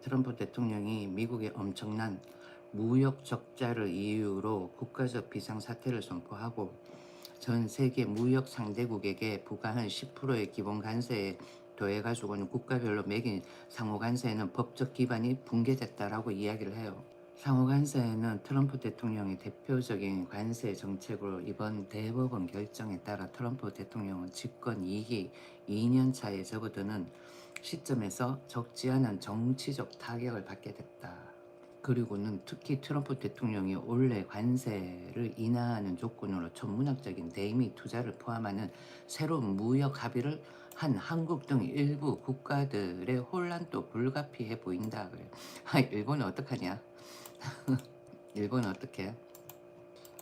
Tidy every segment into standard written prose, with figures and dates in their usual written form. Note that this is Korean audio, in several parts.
트럼프 대통령이 미국의 엄청난 무역 적자를 이유로 국가적 비상사태를 선포하고 전 세계 무역 상대국에게 부과한 10%의 기본 관세에 더해가지고는 국가별로 매긴 상호 관세에는 법적 기반이 붕괴됐다라고 이야기를 해요. 상호 관세에는 트럼프 대통령의 대표적인 관세 정책으로 이번 대법원 결정에 따라 트럼프 대통령은 집권 2기 2년 차에 접어드는 시점에서 적지 않은 정치적 타격을 받게 됐다. 그리고는 특히 트럼프 대통령이 올해 관세를 인하하는 조건으로 천문학적인 대미 투자를 포함하는 새로운 무역 합의를 한 한국 등 일부 국가들의 혼란도 불가피해 보인다. 그래. 일본은 어떡하냐? 일본은 어떻게?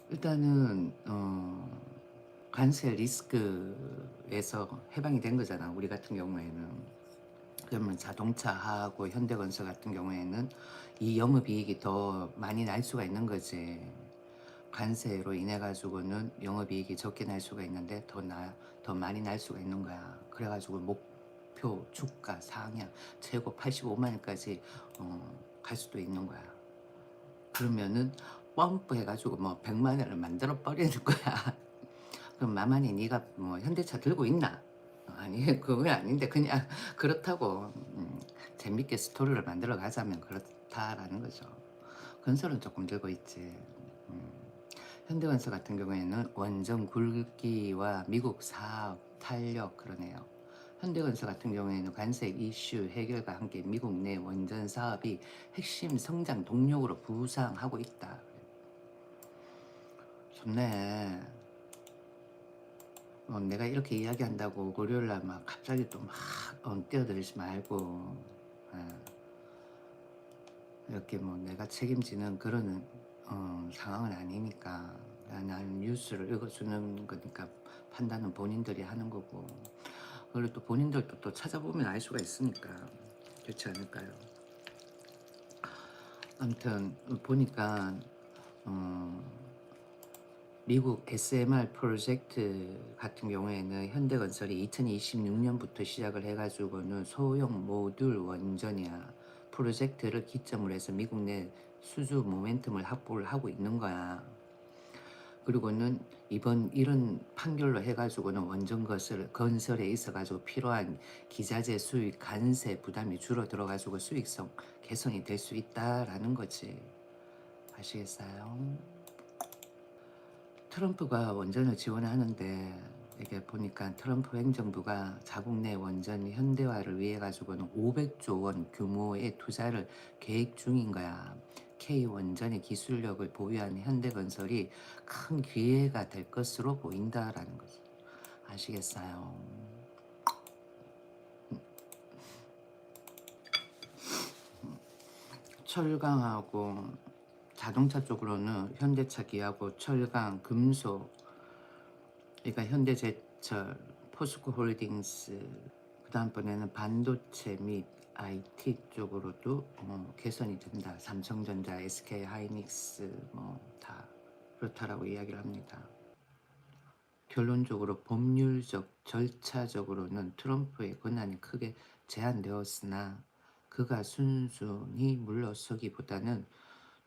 일단은 관세 리스크에서 해방이 된 거잖아. 우리 같은 경우에는. 그러면 자동차하고 현대건설 같은 경우에는 이 영업이익이 더 많이 날 수가 있는 거지. 관세로 인해 가지고는 영업이익이 적게 날 수가 있는데 더 많이 날 수가 있는 거야. 그래가지고 목표 주가 상향 최고 85만 원까지 갈 수도 있는 거야. 그러면은 펌프 해가지고 뭐 100만 원을 만들어 버리는 거야. 그럼 마만이 네가 뭐 현대차 들고 있나? 아니 그건 아닌데 그냥 그렇다고 재밌게 스토리를 만들어 가자면 그렇다라는 거죠. 건설은 조금 들고 있지. 음. 현대건설 같은 경우에는 원전 굴기와 미국 사업 탄력 그러네요. 현대건설 같은 경우에는 관세 이슈 해결과 함께 미국 내 원전 사업이 핵심 성장 동력으로 부상하고 있다. 좋네. 내가 이렇게 이야기한다고 월요일날 막 갑자기 또 막 뛰어들지 말고 이렇게 뭐 내가 책임지는 그런 상황은 아니니까 나는 뉴스를 읽어주는 거니까 판단은 본인들이 하는 거고 그리고 또 본인들도 또 찾아보면 알 수가 있으니까 그렇지 않을까요? 아무튼 보니까 미국 SMR 프로젝트 같은 경우에는 현대건설이 2026년부터 시작을 해가지고는 소형 모듈 원전이야 프로젝트를 기점으로 해서 미국 내 수주 모멘텀을 확보를 하고 있는 거야. 그리고는 이번 이런 판결로 해가지고는 원전 건설에 있어가지고 필요한 기자재 수익 관세 부담이 줄어들어가지고 수익성 개선이 될 수 있다라는 거지. 아시겠어요? 트럼프가 원전을 지원하는데 이게 보니까 트럼프 행정부가 자국 내 원전 현대화를 위해 가지고는 500조 원 규모의 투자를 계획 중인 거야. K원전의 기술력을 보유한 현대건설이 큰 기회가 될 것으로 보인다라는 거죠. 아시겠어요? 철강하고 자동차 쪽으로는 현대차, 기아고, 철강, 금속 그러니까 현대제철, 포스코홀딩스 그 다음번에는 반도체 및 IT 쪽으로도 개선이 된다. 삼성전자, SK하이닉스 뭐 다 그렇다라고 이야기를 합니다. 결론적으로 법률적 절차적으로는 트럼프의 권한이 크게 제한되었으나 그가 순순히 물러서기보다는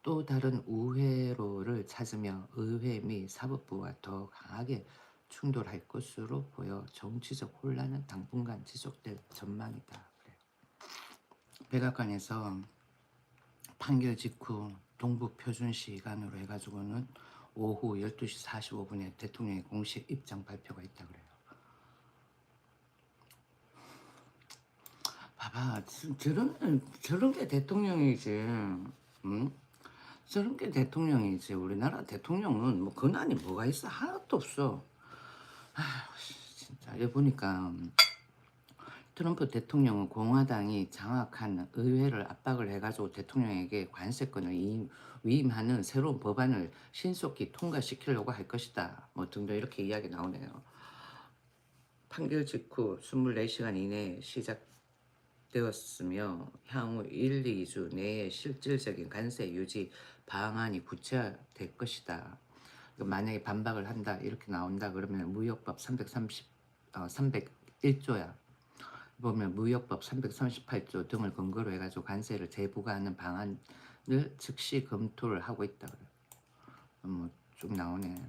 또 다른 우회로를 찾으며 의회 및 사법부와 더 강하게 충돌할 것으로 보여 정치적 혼란은 당분간 지속될 전망이다. 그래요. 백악관에서 판결 직후 동부 표준 시간으로 해가지고는 오후 12시 45분에 대통령의 공식 입장 발표가 있다 그래요. 봐봐, 저런 게 대통령이지. 응? 저런 게 대통령이지. 우리나라 대통령은 뭐 권한이 뭐가 있어? 하나도 없어. 진짜 여기 보니까 트럼프 대통령은 공화당이 장악한 의회를 압박을 해가지고 대통령에게 관세권을 위임하는 새로운 법안을 신속히 통과시키려고 할 것이다. 뭐 등등 이렇게 이야기 나오네요. 판결 직후 24시간 이내에 시작되었으며 향후 1, 2주 내에 실질적인 관세 유지 방안이 구체화될 것이다. 만약에 반박을 한다 이렇게 나온다 그러면 무역법 301조야. 보면 무역법 338조 등을 근거로 해가지고 관세를 재부과하는 방안을 즉시 검토를 하고 있다 그래요. 뭐 쭉 나오네.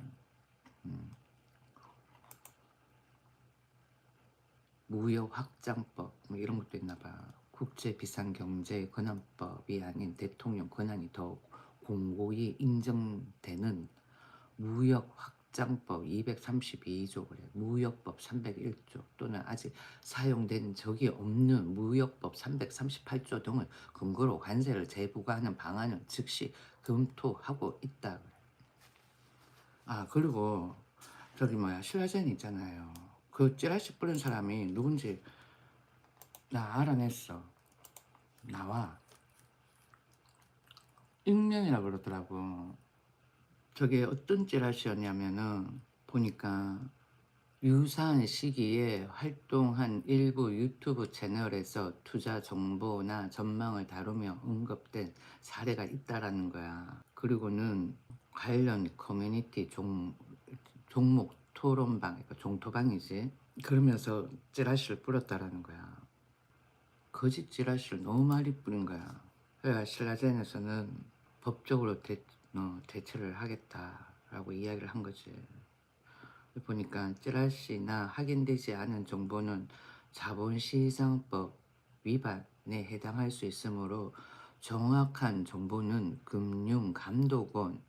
무역 확장법 뭐 이런 것도 있나 봐. 국제 비상경제 권한법이 아닌 대통령 권한이 더 공고히 인정되는 무역 확장법 232조 그래. 무역법 301조 또는 아직 사용된 적이 없는 무역법 338조 등을 근거로 관세를 재부과하는 방안을 즉시 검토하고 있다 그래. 아 그리고 저기 뭐야 신라젠 있잖아요. 그 찌라시 뿌린 사람이 누군지 나 알아냈어. 나와 익명이라 그러더라고. 저게 어떤 찌라시였냐면은 보니까 유사한 시기에 활동한 일부 유튜브 채널에서 투자 정보나 전망을 다루며 언급된 사례가 있다라는 거야. 그리고는 관련 커뮤니티 종목 토론방, 그러니까 종토방이지. 그러면서 찌라시를 뿌렸다라는 거야. 거짓 찌라시를 너무 많이 뿌린 거야. 그래야 신라젠에서는 법적으로 대처를 하겠다라고 이야기를 한 거지. 보니까 찌라시나 확인되지 않은 정보는 자본시장법 위반에 해당할 수 있으므로 정확한 정보는 금융감독원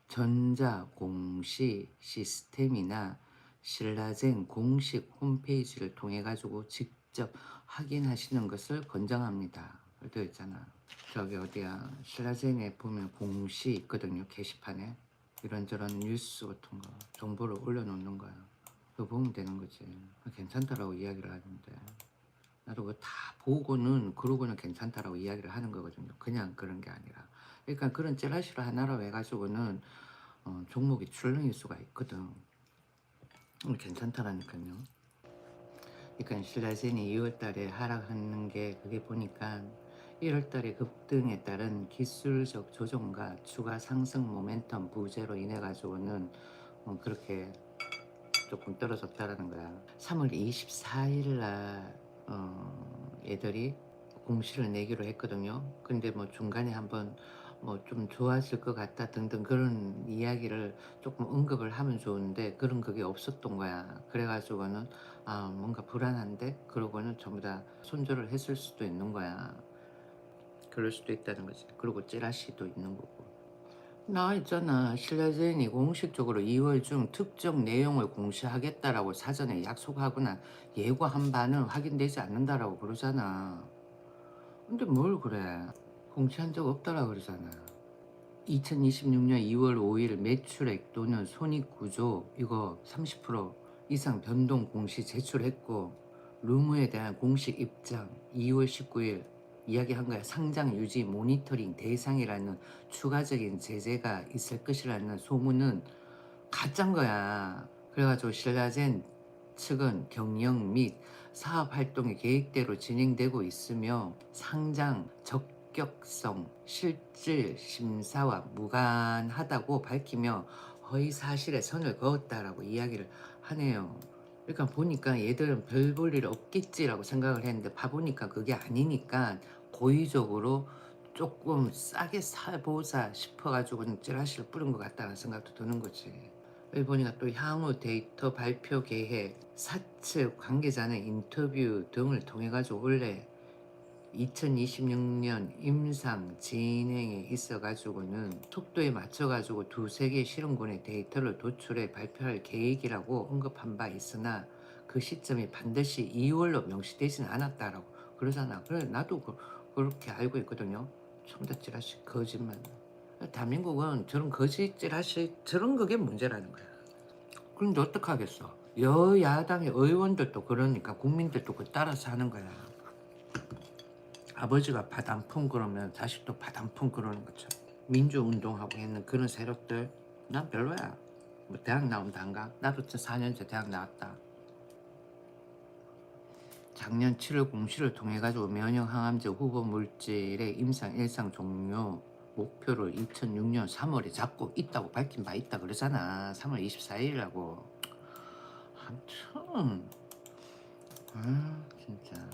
전자공시 시스템이나 신라젠 공식 홈페이지를 통해 가지고 직접 확인하시는 것을 권장합니다. 되어 있잖아. 저기 어디야 신라젠에 보면 공시 있거든요. 게시판에 이런저런 뉴스 같은 거 정보를 올려놓는 거야. 그거 보면 되는 거지. 괜찮다라고 이야기를 하는데 나도 그거 다 보고는 그러고는 괜찮다라고 이야기를 하는 거거든요. 그냥 그런 게 아니라. 그러니까 그런 찌라시를 하나로 해가지고는 종목이 출렁일 수가 있거든. 괜찮다라니까요. 그러니까 신라젠이 2월달에 하락하는 게 그게 보니까 1월달에 급등에 따른 기술적 조정과 추가 상승 모멘텀 부재로 인해 가지고는 그렇게 조금 떨어졌다라는 거야. 3월 24일 날 애들이 공시를 내기로 했거든요. 근데 뭐 중간에 한번 뭐 좀 좋아질 것 같다 등등 그런 이야기를 조금 언급을 하면 좋은데 그런 그게 없었던 거야. 그래가지고는 아 뭔가 불안한데 그러고는 전부 다 손절을 했을 수도 있는 거야. 그럴 수도 있다는 거지. 그리고 찌라시도 있는 거고. 나 있잖아. 신라젠이 공식적으로 2월 중 특정 내용을 공시하겠다라고 사전에 약속하거나 예고한 바는 확인되지 않는다라고 그러잖아. 근데 뭘 그래. 공시한 적 없다라 그러잖아. 2026년 2월 5일 매출액 또는 손익구조 이거 30% 이상 변동 공시 제출했고 루머에 대한 공식 입장 2월 19일 이야기한 거야. 상장 유지 모니터링 대상이라는 추가적인 제재가 있을 것이라는 소문은 가짜인 거야. 그래가지고 신라젠 측은 경영 및 사업 활동이 계획대로 진행되고 있으며 상장 적격성 실질 심사와 무관하다고 밝히며 허위 사실에 선을 그었다라고 이야기를 하네요. 그러니까 보니까 얘들은 별 볼 일 없겠지라고 생각을 했는데 봐보니까 그게 아니니까 고의적으로 조금 싸게 사보자 싶어가지고 찌라시를 뿌린 것 같다는 생각도 드는 거지. 여기 보니까 또 향후 데이터 발표 계획, 사측 관계자는 인터뷰 등을 통해 가지고 원래 2026년 임상 진행에 있어 가지고는 속도에 맞춰 가지고 두세 개 실험군의 데이터를 도출해 발표할 계획이라고 언급한 바 있으나 그 시점이 반드시 2월로 명시되지는 않았다라고 그러잖아. 그래 나도 그렇게 알고 있거든요. 전부 다 찌라시 거짓말. 대한민국은 저런 거짓 찌라시 저런 그게 문제라는 거야. 그런데 어떡하겠어. 여야당의 의원들도 그러니까 국민들도 그 따라서 하는 거야. 아버지가 바단풍 그러면 자식도 바단풍 그러는 거죠. 민주운동하고 있는 그런 세력들 난 별로야. 뭐 대학 나오면 안 가? 나도 4년째 대학 나왔다. 작년 7월 공시를 통해 가지고 면역 항암제 후보 물질의 임상 1상 종료 목표를 2006년 3월에 잡고 있다고 밝힌 바 있다 그러잖아. 3월 24일이라고. 아무튼 진짜